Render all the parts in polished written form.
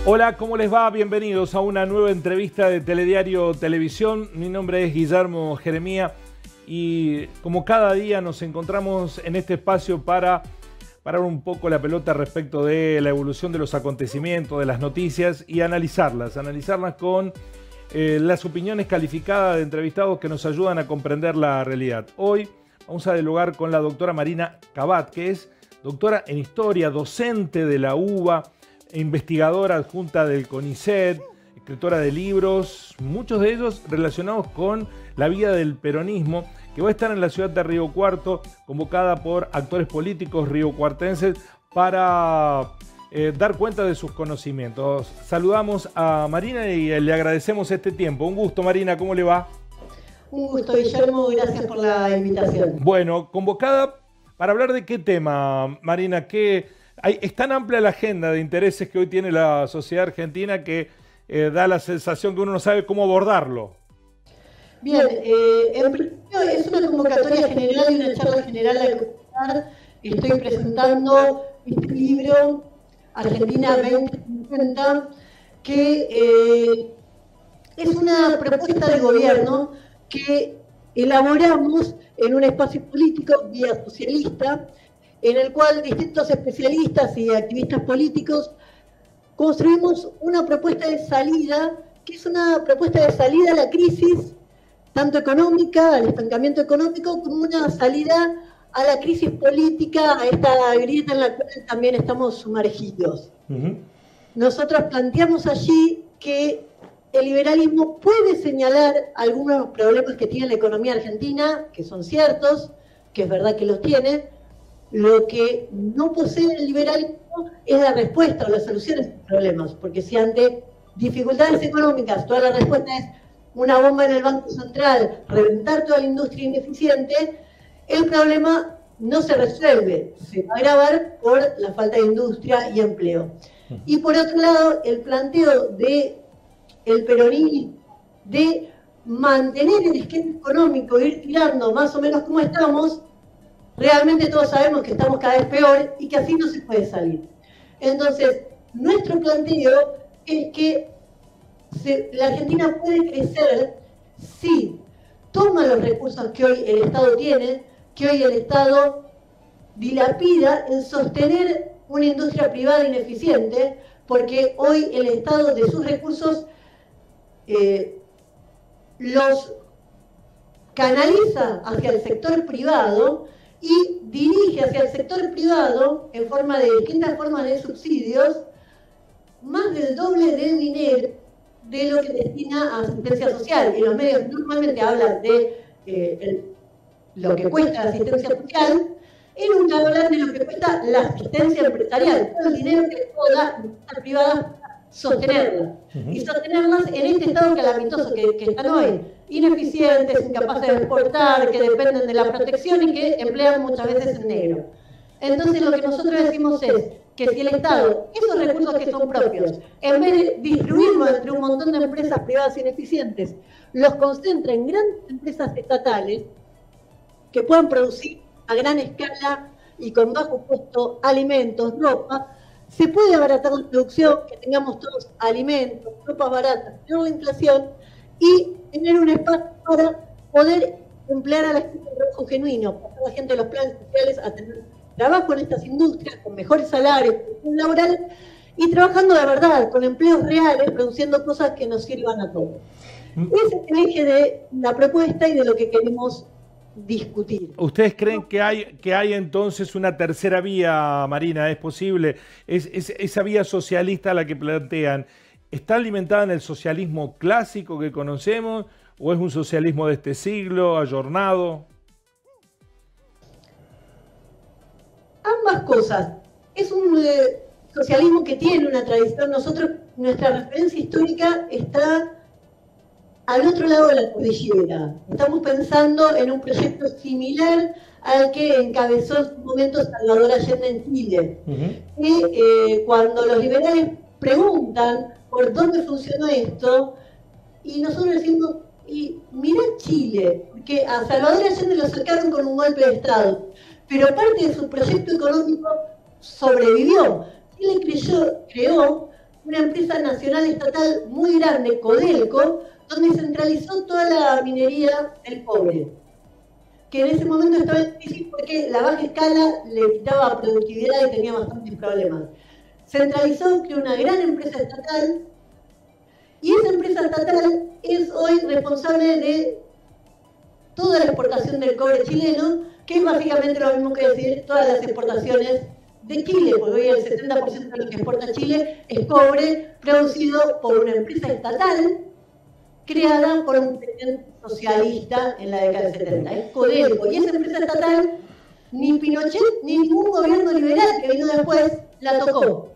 Hola, ¿cómo les va? Bienvenidos a una nueva entrevista de Telediario Televisión. Mi nombre es Guillermo Jeremía y como cada día nos encontramos en este espacio para parar un poco la pelota respecto de la evolución de los acontecimientos, de las noticias y analizarlas con las opiniones calificadas de entrevistados que nos ayudan a comprender la realidad. Hoy vamos a dialogar con la doctora Marina Cabat, que es doctora en Historia, docente de la UBA, investigadora adjunta del CONICET, escritora de libros, muchos de ellos relacionados con la vida del peronismo, que va a estar en la ciudad de Río Cuarto, convocada por actores políticos riocuartenses para dar cuenta de sus conocimientos. Saludamos a Marina y le agradecemos este tiempo. Un gusto, Marina, ¿cómo le va? Un gusto, Guillermo, gracias por la invitación. Bueno, convocada para hablar de qué tema, Marina, es tan amplia la agenda de intereses que hoy tiene la sociedad argentina que da la sensación que uno no sabe cómo abordarlo. Bien, en principio es una convocatoria general y una charla general a convocar. Estoy presentando este libro, Argentina 2050, que es una propuesta de gobierno que elaboramos en un espacio político vía socialista, en el cual distintos especialistas y activistas políticos construimos una propuesta de salida, que es una propuesta de salida a la crisis, tanto económica, al estancamiento económico, como una salida a la crisis política, a esta grieta en la cual también estamos sumergidos. Nosotros planteamos allí que el liberalismo puede señalar algunos problemas que tiene la economía argentina, que son ciertos, que es verdad que los tiene. Lo que no posee el liberalismo es la respuesta o la solución a estos problemas, porque si ante dificultades económicas toda la respuesta es una bomba en el Banco Central, reventar toda la industria ineficiente, el problema no se resuelve, se va a agravar por la falta de industria y empleo. Y por otro lado, el planteo del peronismo de mantener el esquema económico, ir tirando más o menos como estamos, realmente todos sabemos que estamos cada vez peor y que así no se puede salir. Entonces, nuestro planteo es que la Argentina puede crecer si toma los recursos que hoy el Estado tiene, que hoy el Estado dilapida en sostener una industria privada ineficiente, porque hoy el Estado de sus recursos los canaliza hacia el sector privado y dirige hacia el sector privado en forma de distintas formas de subsidios más del doble del dinero de lo que destina a asistencia social. Y los medios normalmente hablan de lo que cuesta la asistencia social, y nunca hablan de lo que cuesta la asistencia empresarial, todo el dinero que puede dar la empresa privada sostenerlas. Y sostenerlas en este estado calamitoso que están hoy, ineficientes, incapaces de exportar, que dependen de la protección y que emplean muchas veces en negro. Entonces lo que nosotros decimos es que si el Estado, esos recursos que son propios, en vez de distribuirlos entre un montón de empresas privadas ineficientes, los concentra en grandes empresas estatales que puedan producir a gran escala y con bajo costo alimentos, ropa, se puede abaratar la producción, que tengamos todos alimentos, ropas baratas, tener la inflación y tener un espacio para poder emplear a la gente de trabajo genuino, pasar a la gente de los planes sociales a tener trabajo en estas industrias con mejores salarios, con laboral y trabajando de verdad, con empleos reales, produciendo cosas que nos sirvan a todos. Ese es el eje de la propuesta y de lo que queremos discutir. ¿Ustedes creen que hay entonces una tercera vía, Marina? ¿Es posible? Esa vía socialista a la que plantean, ¿está alimentada en el socialismo clásico que conocemos o es un socialismo de este siglo, ayornado? Ambas cosas. Es un socialismo que tiene una tradición. Nosotros, nuestra referencia histórica está al otro lado de la cordillera. Estamos pensando en un proyecto similar al que encabezó en su momento Salvador Allende en Chile. Y cuando los liberales preguntan por dónde funcionó esto, y nosotros decimos, y mirá Chile, porque a Salvador Allende lo sacaron con un golpe de Estado, pero parte de su proyecto económico sobrevivió. Chile creó una empresa nacional estatal muy grande, Codelco, donde centralizó toda la minería del cobre, que en ese momento estaba en crisis porque la baja escala le quitaba productividad y tenía bastantes problemas. Centralizó, creó una gran empresa estatal, y esa empresa estatal es hoy responsable de toda la exportación del cobre chileno, que es básicamente lo mismo que decir todas las exportaciones de Chile, porque hoy el 70% de lo que exporta Chile es cobre producido por una empresa estatal creada por un presidente socialista en la década del 70. Es Codelco. Y esa empresa estatal, ni Pinochet ni ningún gobierno liberal que vino después la tocó.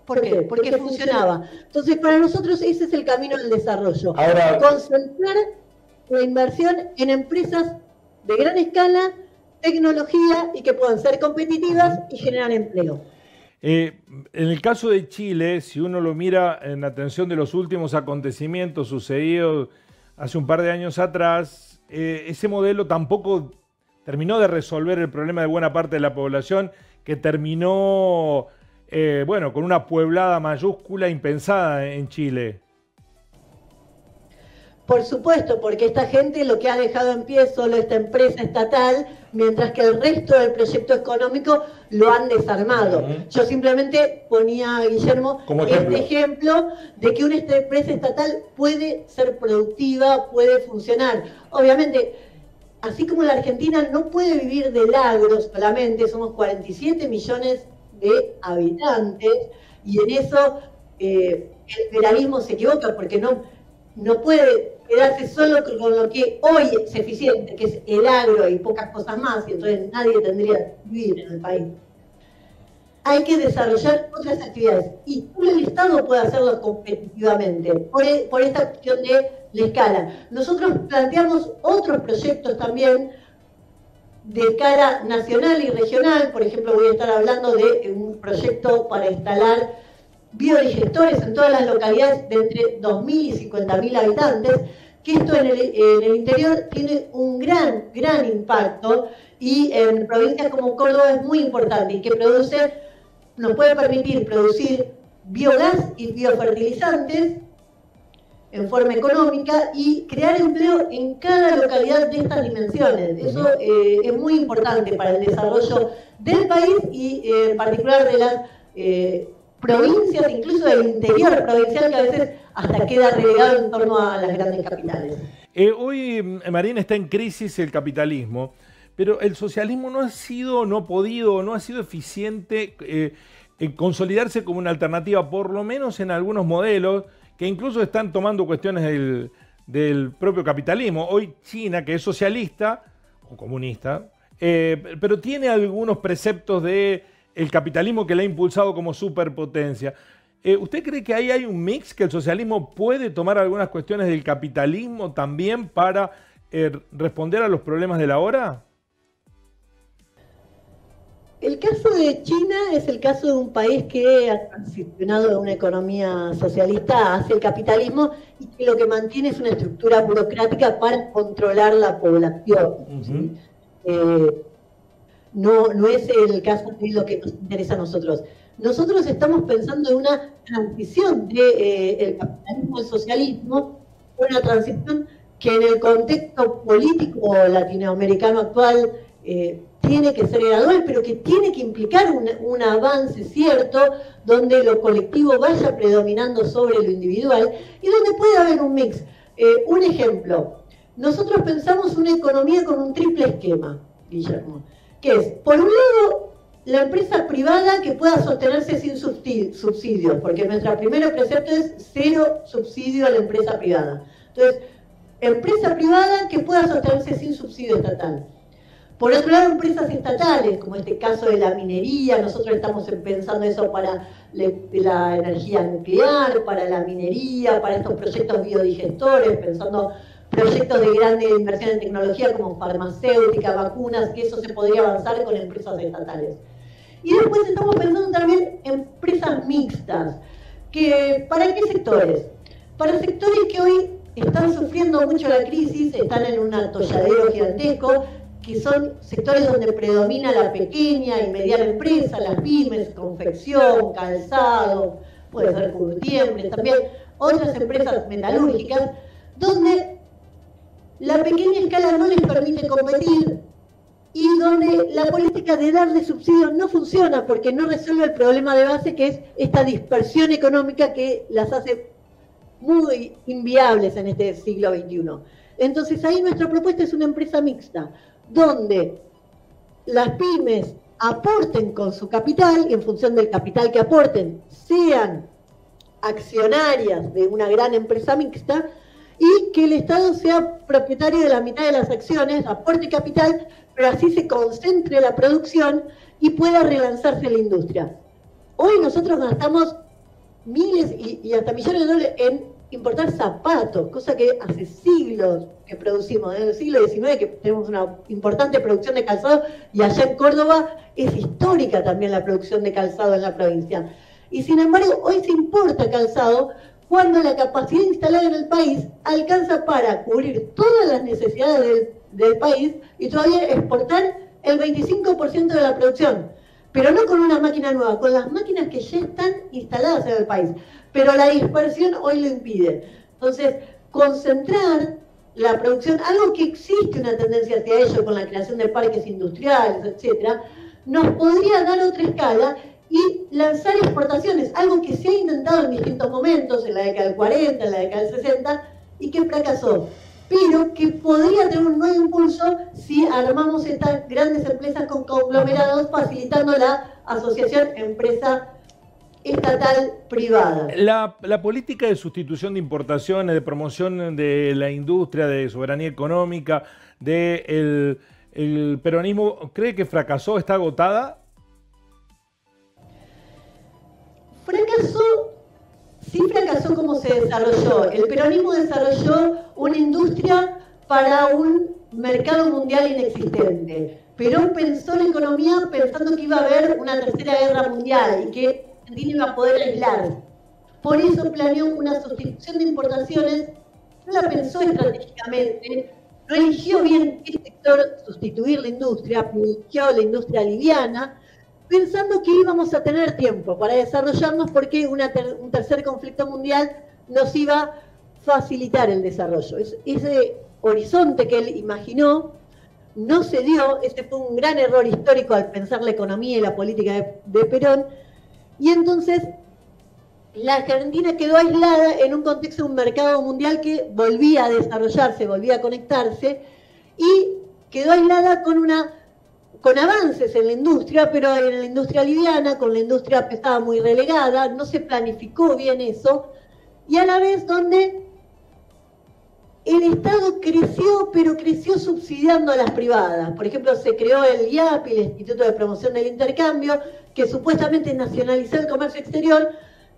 ¿Por qué? Porque funcionaba. Entonces, para nosotros ese es el camino del desarrollo. Ahora, concentrar la inversión en empresas de gran escala, tecnología y que puedan ser competitivas y generar empleo. En el caso de Chile, si uno lo mira en atención de los últimos acontecimientos sucedidos hace un par de años atrás, ese modelo tampoco terminó de resolver el problema de buena parte de la población, que terminó, bueno, con una pueblada mayúscula impensada en Chile. Por supuesto, porque esta gente lo que ha dejado en pie es solo esta empresa estatal, mientras que el resto del proyecto económico lo han desarmado. Yo simplemente ponía, Guillermo, este ejemplo de que una empresa estatal puede ser productiva, puede funcionar. Obviamente, así como la Argentina no puede vivir del agro solamente, somos 47 millones de habitantes, y en eso el federalismo se equivoca, porque no puede quedarse solo con lo que hoy es eficiente, que es el agro y pocas cosas más, y entonces nadie tendría que vivir en el país. Hay que desarrollar otras actividades, y solo el Estado puede hacerlo competitivamente, por esta cuestión de la escala. Nosotros planteamos otros proyectos también de escala nacional y regional. Por ejemplo, voy a estar hablando de un proyecto para instalar biodigestores en todas las localidades de entre 2.000 y 50.000 habitantes, que esto en el interior tiene un gran impacto, y en provincias como Córdoba es muy importante, y que nos puede permitir producir biogás y biofertilizantes en forma económica y crear empleo en cada localidad de estas dimensiones. Eso es muy importante para el desarrollo del país y en particular de las provincias, incluso del interior provincial, que a veces hasta queda relegado en torno a las grandes capitales. Hoy, Marina, está en crisis el capitalismo, pero el socialismo no ha sido eficiente en consolidarse como una alternativa, por lo menos en algunos modelos, que incluso están tomando cuestiones del propio capitalismo. Hoy China, que es socialista o comunista, pero tiene algunos preceptos de el capitalismo que le ha impulsado como superpotencia. ¿Usted cree que ahí hay un mix, que el socialismo puede tomar algunas cuestiones del capitalismo también para responder a los problemas de la hora? El caso de China es el caso de un país que ha transicionado de una economía socialista hacia el capitalismo, y que lo que mantiene es una estructura burocrática para controlar la población. No es el caso de lo que nos interesa a nosotros. Nosotros estamos pensando en una transición del capitalismo al socialismo, una transición que en el contexto político latinoamericano actual tiene que ser gradual, pero que tiene que implicar un avance cierto, donde lo colectivo vaya predominando sobre lo individual y donde puede haber un mix. Un ejemplo, nosotros pensamos una economía con un triple esquema, Guillermo, que es, por un lado, la empresa privada que pueda sostenerse sin subsidios, porque nuestro primer precepto es cero subsidio a la empresa privada. Entonces, empresa privada que pueda sostenerse sin subsidio estatal. Por otro lado, empresas estatales, como este caso de la minería. Nosotros estamos pensando eso para la energía nuclear, para la minería, para estos proyectos biodigestores, pensando proyectos de grande inversión en tecnología como farmacéutica, vacunas, que eso se podría avanzar con empresas estatales. Y después estamos pensando también en empresas mixtas. ¿Para qué sectores? Para sectores que hoy están sufriendo mucho la crisis, están en un atolladero gigantesco, que son sectores donde predomina la pequeña y mediana empresa, las pymes, confección, calzado, puede ser Curtiembres, también otras empresas metalúrgicas, donde la pequeña escala no les permite competir y donde la política de darle subsidios no funciona porque no resuelve el problema de base, que es esta dispersión económica que las hace muy inviables en este siglo XXI. Entonces ahí nuestra propuesta es una empresa mixta, donde las pymes aporten con su capital y en función del capital que aporten sean accionarias de una gran empresa mixta y que el Estado sea propietario de la mitad de las acciones, aporte capital, pero así se concentre la producción y pueda relanzarse la industria. Hoy nosotros gastamos miles y hasta millones de dólares en importar zapatos, cosa que hace siglos que producimos, desde el siglo XIX que tenemos una importante producción de calzado y allá en Córdoba es histórica también la producción de calzado en la provincia. Y sin embargo, hoy se importa calzado cuando la capacidad instalada en el país alcanza para cubrir todas las necesidades del país y todavía exportar el 25% de la producción. Pero no con una máquina nueva, con las máquinas que ya están instaladas en el país. Pero la dispersión hoy lo impide. Entonces, concentrar la producción, algo que existe una tendencia hacia ello con la creación de parques industriales, etcétera, nos podría dar otra escala y lanzar exportaciones, algo que se ha intentado en distintos momentos, en la década del 40, en la década del 60, y que fracasó, pero que podría tener un nuevo impulso si armamos estas grandes empresas con conglomerados, facilitando la asociación empresa estatal privada. La política de sustitución de importaciones, de promoción de la industria, de soberanía económica, el peronismo, ¿cree que fracasó, está agotada? Sí fracasó como se desarrolló. El peronismo desarrolló una industria para un mercado mundial inexistente. Perón pensó la economía pensando que iba a haber una tercera guerra mundial y que Argentina iba a poder aislarse. Por eso planeó una sustitución de importaciones, no la pensó estratégicamente, no eligió bien qué sector sustituir la industria, eligió la industria liviana, pensando que íbamos a tener tiempo para desarrollarnos porque un tercer conflicto mundial nos iba a facilitar el desarrollo. Ese horizonte que él imaginó no se dio, ese fue un gran error histórico al pensar la economía y la política de Perón, y entonces la Argentina quedó aislada en un contexto de un mercado mundial que volvía a desarrollarse, volvía a conectarse, y quedó aislada con avances en la industria, pero en la industria liviana, con la industria pesada muy relegada, no se planificó bien eso, y a la vez donde el Estado creció, pero creció subsidiando a las privadas. Por ejemplo, se creó el IAPI, el Instituto de Promoción del Intercambio, que supuestamente nacionalizó el comercio exterior,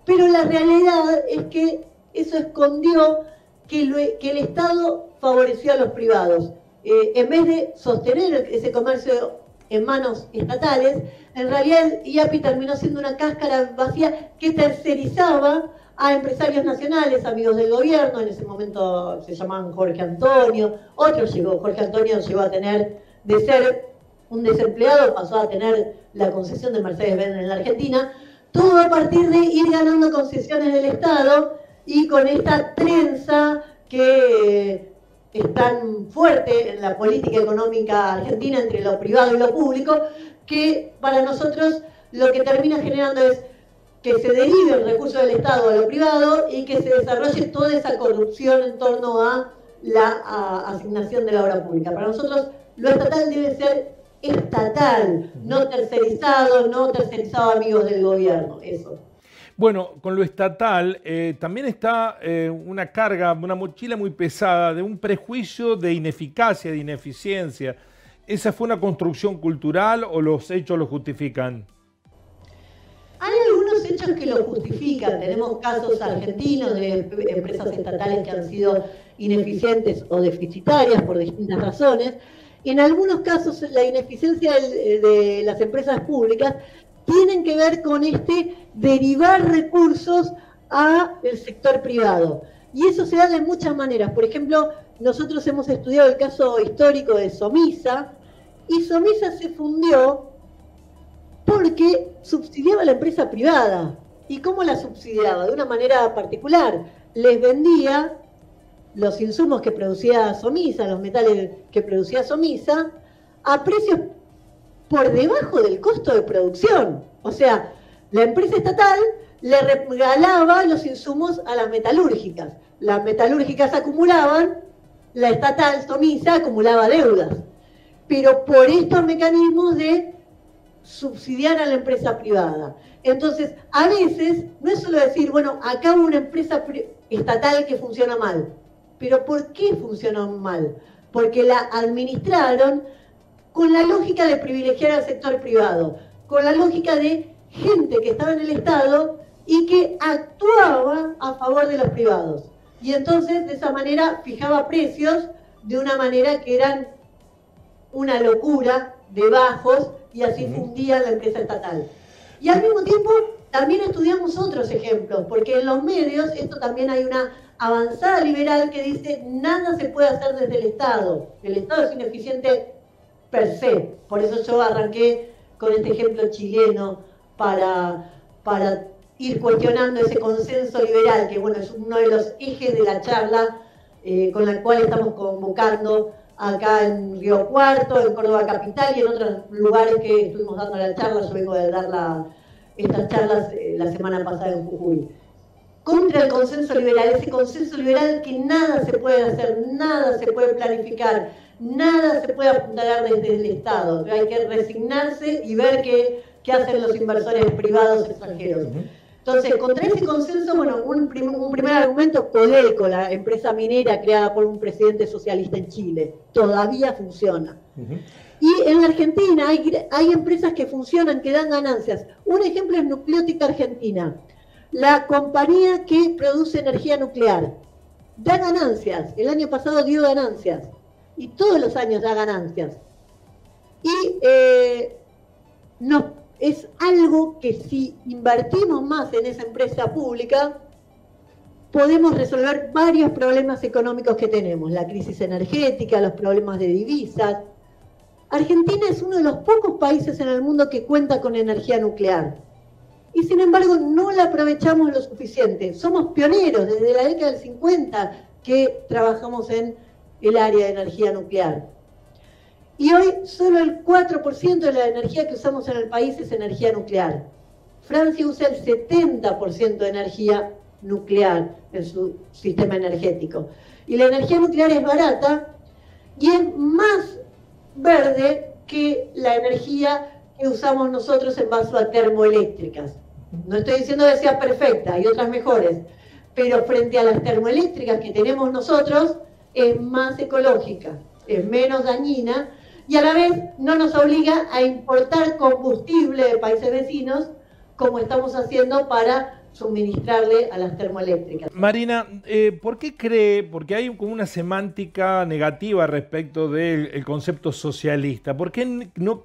pero la realidad es que eso escondió que el Estado favoreció a los privados. En vez de sostener ese comercio en manos estatales, en realidad el IAPI terminó siendo una cáscara vacía que tercerizaba a empresarios nacionales, amigos del gobierno. En ese momento se llamaban Jorge Antonio, Jorge Antonio llegó a tener, de ser un desempleado, pasó a tener la concesión de Mercedes-Benz en la Argentina, todo a partir de ir ganando concesiones del Estado y con esta trenza que es tan fuerte en la política económica argentina entre lo privado y lo público, que para nosotros lo que termina generando es que se derive el recurso del Estado a lo privado y que se desarrolle toda esa corrupción en torno a la asignación de la obra pública. Para nosotros lo estatal debe ser estatal, no tercerizado a amigos del gobierno, eso. Bueno, con lo estatal también está una carga, una mochila muy pesada de un prejuicio de ineficacia, de ineficiencia. ¿Esa fue una construcción cultural o los hechos lo justifican? Hay algunos hechos que lo justifican. Tenemos casos argentinos de empresas estatales que han sido ineficientes o deficitarias por distintas razones. En algunos casos la ineficiencia de las empresas públicas tienen que ver con derivar recursos al sector privado. Y eso se da de muchas maneras. Por ejemplo, nosotros hemos estudiado el caso histórico de Somisa, y Somisa se fundió porque subsidiaba a la empresa privada. ¿Y cómo la subsidiaba? De una manera particular. Les vendía los insumos que producía Somisa, los metales que producía Somisa, a precios por debajo del costo de producción. O sea, la empresa estatal le regalaba los insumos a las metalúrgicas. Las metalúrgicas acumulaban, la estatal Somisa acumulaba deudas. Pero por estos mecanismos de subsidiar a la empresa privada. Entonces, a veces, no es solo decir, bueno, acá hubo una empresa estatal que funciona mal. Pero ¿por qué funcionó mal? Porque la administraron con la lógica de privilegiar al sector privado, con la lógica de gente que estaba en el Estado y que actuaba a favor de los privados. Y entonces, de esa manera, fijaba precios de una manera que eran una locura de bajos y así fundían la empresa estatal. Y al mismo tiempo también estudiamos otros ejemplos, porque en los medios esto también hay una avanzada liberal que dice nada se puede hacer desde el Estado es ineficiente per se. Por eso yo arranqué con este ejemplo chileno para ir cuestionando ese consenso liberal, que bueno, es uno de los ejes de la charla con la cual estamos convocando acá en Río Cuarto, en Córdoba Capital y en otros lugares que estuvimos dando la charla. Yo vengo de dar estas charlas la semana pasada en Jujuy. Contra el consenso liberal, ese consenso liberal que nada se puede hacer, nada se puede planificar, nada se puede apuntalar desde el Estado. Hay que resignarse y ver qué hacen los inversores privados extranjeros. Entonces, contra ese consenso, bueno, un primer argumento, Codelco, la empresa minera creada por un presidente socialista en Chile, todavía funciona. Y en la Argentina hay empresas que funcionan, que dan ganancias. Un ejemplo es Nucleótica Argentina, la compañía que produce energía nuclear. Da ganancias, el año pasado dio ganancias, y todos los años da ganancias. Y es algo que si invertimos más en esa empresa pública, podemos resolver varios problemas económicos que tenemos, la crisis energética, los problemas de divisas. Argentina es uno de los pocos países en el mundo que cuenta con energía nuclear. Y sin embargo no la aprovechamos lo suficiente. Somos pioneros desde la década del 50 que trabajamos en el área de energía nuclear. Y hoy solo el 4% de la energía que usamos en el país es energía nuclear. Francia usa el 70% de energía nuclear en su sistema energético. Y la energía nuclear es barata y es más verde que la energía que usamos nosotros en base a termoeléctricas. No estoy diciendo que sea perfecta, hay otras mejores, pero frente a las termoeléctricas que tenemos nosotros, es más ecológica, es menos dañina, y a la vez no nos obliga a importar combustible de países vecinos, como estamos haciendo para suministrarle a las termoeléctricas. Marina, ¿por qué cree, porque hay como una semántica negativa respecto del concepto socialista, ¿por qué no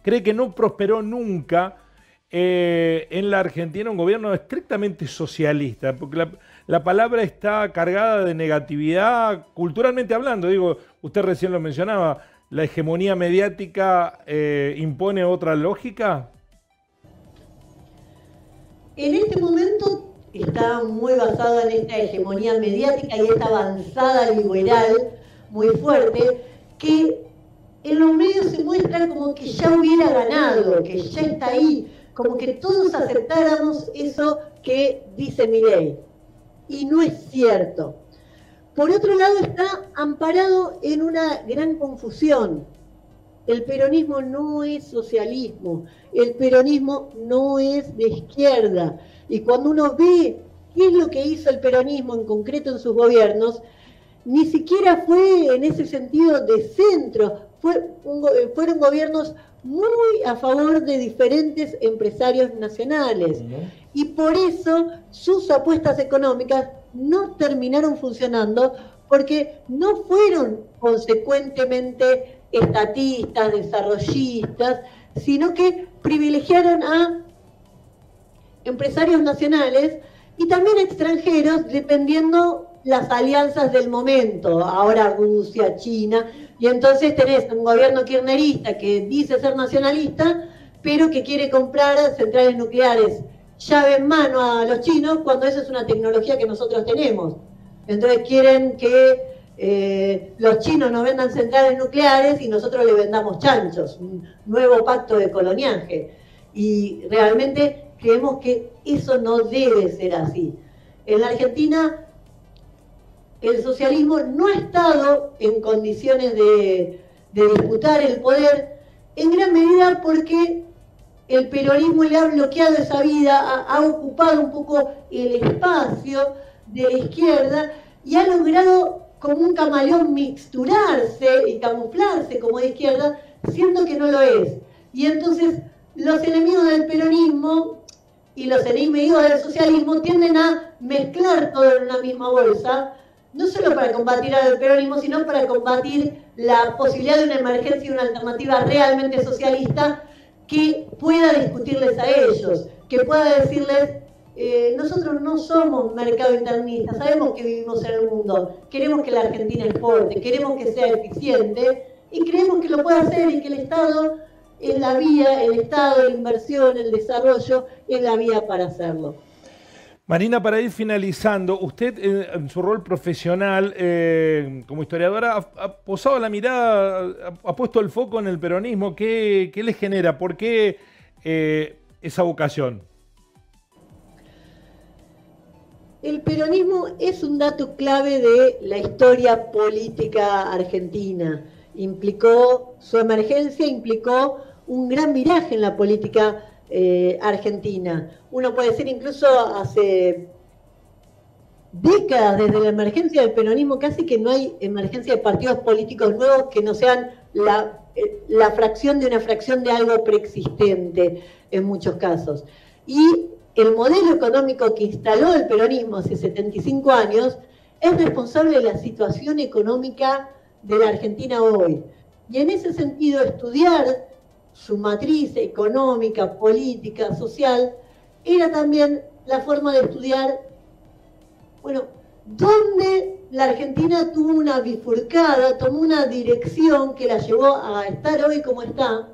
cree que no prosperó nunca en la Argentina un gobierno estrictamente socialista? Porque la palabra está cargada de negatividad, culturalmente hablando. Digo, usted recién lo mencionaba, ¿la hegemonía mediática impone otra lógica? En este momento está muy basado en esta hegemonía mediática y esta avanzada liberal muy fuerte, que en los medios se muestra como que ya hubiera ganado, que ya está ahí, como que todos aceptáramos eso que dice Milei. Y no es cierto. Por otro lado, está amparado en una gran confusión. El peronismo no es socialismo, el peronismo no es de izquierda. Y cuando uno ve qué es lo que hizo el peronismo en concreto en sus gobiernos, ni siquiera fue en ese sentido de centro, fueron gobiernos muy a favor de diferentes empresarios nacionales. Y por eso sus apuestas económicas no terminaron funcionando, porque no fueron consecuentemente estatistas, desarrollistas, sino que privilegiaron a empresarios nacionales y también extranjeros, dependiendo las alianzas del momento, ahora Rusia, China, y entonces tenés un gobierno kirchnerista que dice ser nacionalista, pero que quiere comprar centrales nucleares llave en mano a los chinos cuando esa es una tecnología que nosotros tenemos. Entonces quieren que los chinos nos vendan centrales nucleares y nosotros le vendamos chanchos, un nuevo pacto de coloniaje. Y realmente creemos que eso no debe ser así. En la Argentina, el socialismo no ha estado en condiciones de disputar el poder, en gran medida porque el peronismo le ha bloqueado esa vida, ha ocupado un poco el espacio de la izquierda y ha logrado como un camaleón mixturarse y camuflarse como de izquierda, siendo que no lo es. Y entonces los enemigos del peronismo y los enemigos del socialismo tienden a mezclar todo en una misma bolsa, no solo para combatir al peronismo, sino para combatir la posibilidad de una emergencia y una alternativa realmente socialista que pueda discutirles a ellos, que pueda decirles, nosotros no somos mercado internista, sabemos que vivimos en el mundo, queremos que la Argentina exporte, queremos que sea eficiente y creemos que lo puede hacer y que el Estado es la vía, el Estado, la inversión, el desarrollo es la vía para hacerlo. Marina, para ir finalizando, usted en su rol profesional como historiadora ha posado la mirada, ha puesto el foco en el peronismo. ¿Qué le genera? ¿Por qué esa vocación? El peronismo es un dato clave de la historia política argentina. Su emergencia implicó un gran viraje en la política argentina. Uno puede decir incluso hace décadas, desde la emergencia del peronismo, casi que no hay emergencia de partidos políticos nuevos que no sean la fracción de una fracción de algo preexistente en muchos casos. Y el modelo económico que instaló el peronismo hace 75 años es responsable de la situación económica de la Argentina hoy. Y en ese sentido, estudiar su matriz económica, política, social, era también la forma de estudiar, bueno, dónde la Argentina tuvo una bifurcada, tomó una dirección que la llevó a estar hoy como está,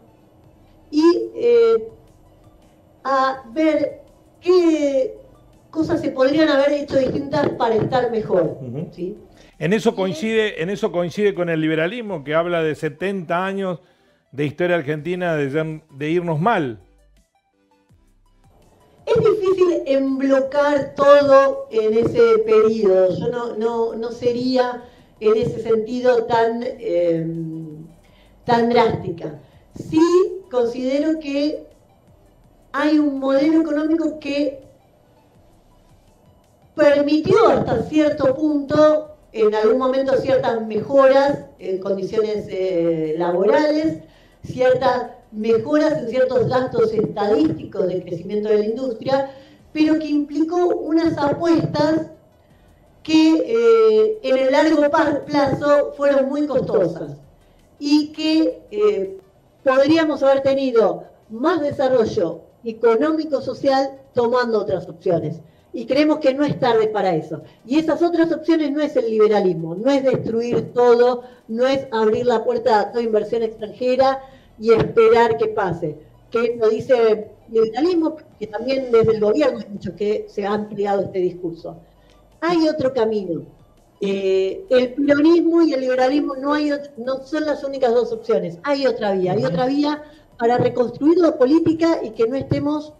y a ver qué cosas se podrían haber hecho distintas para estar mejor. ¿Sí? En eso coincide con el liberalismo, que habla de 70 años de historia argentina de irnos mal. Es difícil emblocar todo en ese periodo. Yo no sería en ese sentido tan drástica. Sí considero que hay un modelo económico que permitió hasta cierto punto, en algún momento, ciertas mejoras en condiciones laborales, ciertas mejoras en ciertos datos estadísticos del crecimiento de la industria, pero que implicó unas apuestas que en el largo plazo fueron muy costosas y que podríamos haber tenido más desarrollo económico-social tomando otras opciones. Y creemos que no es tarde para eso. Y esas otras opciones no es el liberalismo, no es destruir todo, no es abrir la puerta a toda inversión extranjera y esperar que pase. Que lo dice el liberalismo, que también desde el gobierno hay muchos que se han creado este discurso. Hay otro camino. El peronismo y el liberalismo no son las únicas dos opciones. Hay otra vía para reconstruir la política y que no estemos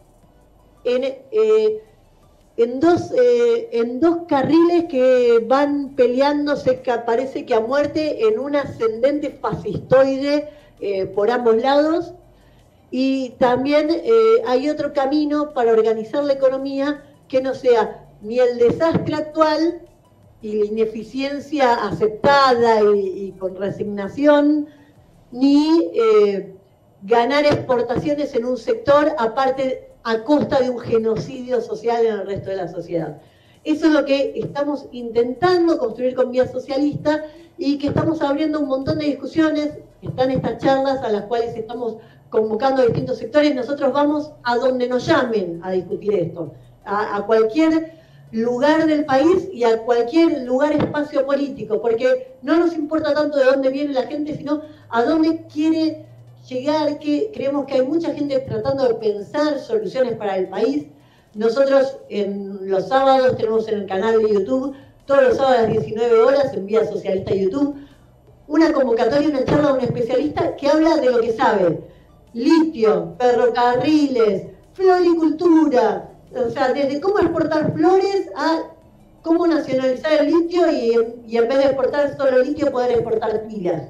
en dos carriles que van peleándose, que parece que a muerte, en un ascendente fascistoide por ambos lados. Y también hay otro camino para organizar la economía que no sea ni el desastre actual y la ineficiencia aceptada y con resignación, ni ganar exportaciones en un sector aparte a costa de un genocidio social en el resto de la sociedad. Eso es lo que estamos intentando construir con Vía Socialista y que estamos abriendo un montón de discusiones. Están estas charlas a las cuales estamos convocando a distintos sectores. Nosotros vamos a donde nos llamen a discutir esto, a cualquier lugar del país y a cualquier lugar, espacio político, porque no nos importa tanto de dónde viene la gente, sino a dónde quiere llegar, que creemos que hay mucha gente tratando de pensar soluciones para el país, Nosotros en los sábados tenemos en el canal de YouTube, todos los sábados a las 19 horas, en Vía Socialista YouTube, una convocatoria, una charla de un especialista que habla de lo que sabe. Litio, ferrocarriles, floricultura, o sea, desde cómo exportar flores a cómo nacionalizar el litio y en vez de exportar solo litio, poder exportar pilas.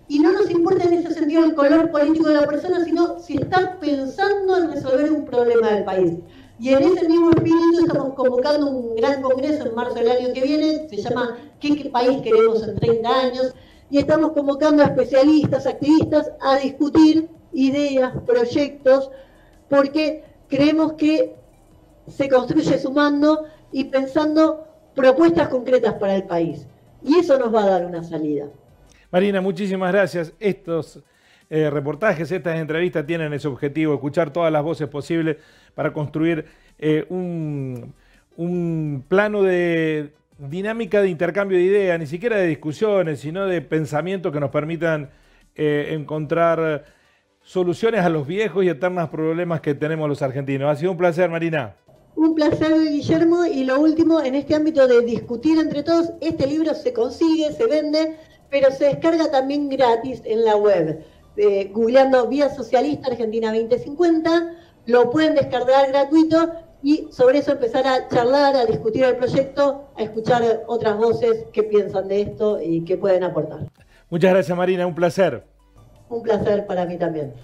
Y no nos importa en ese sentido el color político de la persona, sino si está pensando en resolver un problema del país. Y en ese mismo espíritu estamos convocando un gran congreso en marzo del año que viene, se llama ¿Qué país queremos en 30 años? Y estamos convocando a especialistas, activistas, a discutir ideas, proyectos, porque creemos que se construye sumando y pensando propuestas concretas para el país. Y eso nos va a dar una salida. Marina, muchísimas gracias. Estos reportajes, estas entrevistas tienen ese objetivo, escuchar todas las voces posibles para construir un plano de dinámica de intercambio de ideas, ni siquiera de discusiones, sino de pensamientos que nos permitan encontrar soluciones a los viejos y eternos problemas que tenemos los argentinos. Ha sido un placer, Marina. Un placer, Guillermo. Y lo último, en este ámbito de discutir entre todos, este libro se consigue, se vende, pero se descarga también gratis en la web. Googleando Vía Socialista Argentina 2050, lo pueden descargar gratuito y sobre eso empezar a charlar, a discutir el proyecto, a escuchar otras voces que piensan de esto y que pueden aportar. Muchas gracias, Marina, un placer. Un placer para mí también.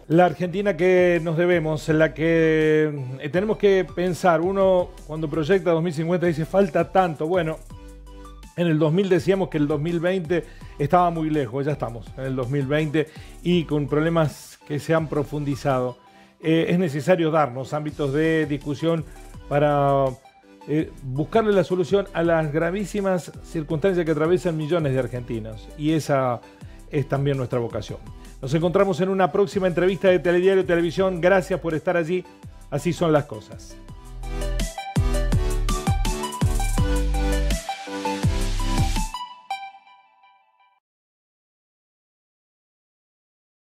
La Argentina que nos debemos, en la que tenemos que pensar. Uno cuando proyecta 2050 dice falta tanto. Bueno, en el 2000 decíamos que el 2020 estaba muy lejos, ya estamos en el 2020 y con problemas que se han profundizado. Es necesario darnos ámbitos de discusión para buscarle la solución a las gravísimas circunstancias que atraviesan millones de argentinos. Y esa es también nuestra vocación. Nos encontramos en una próxima entrevista de Telediario Televisión. Gracias por estar allí. Así son las cosas.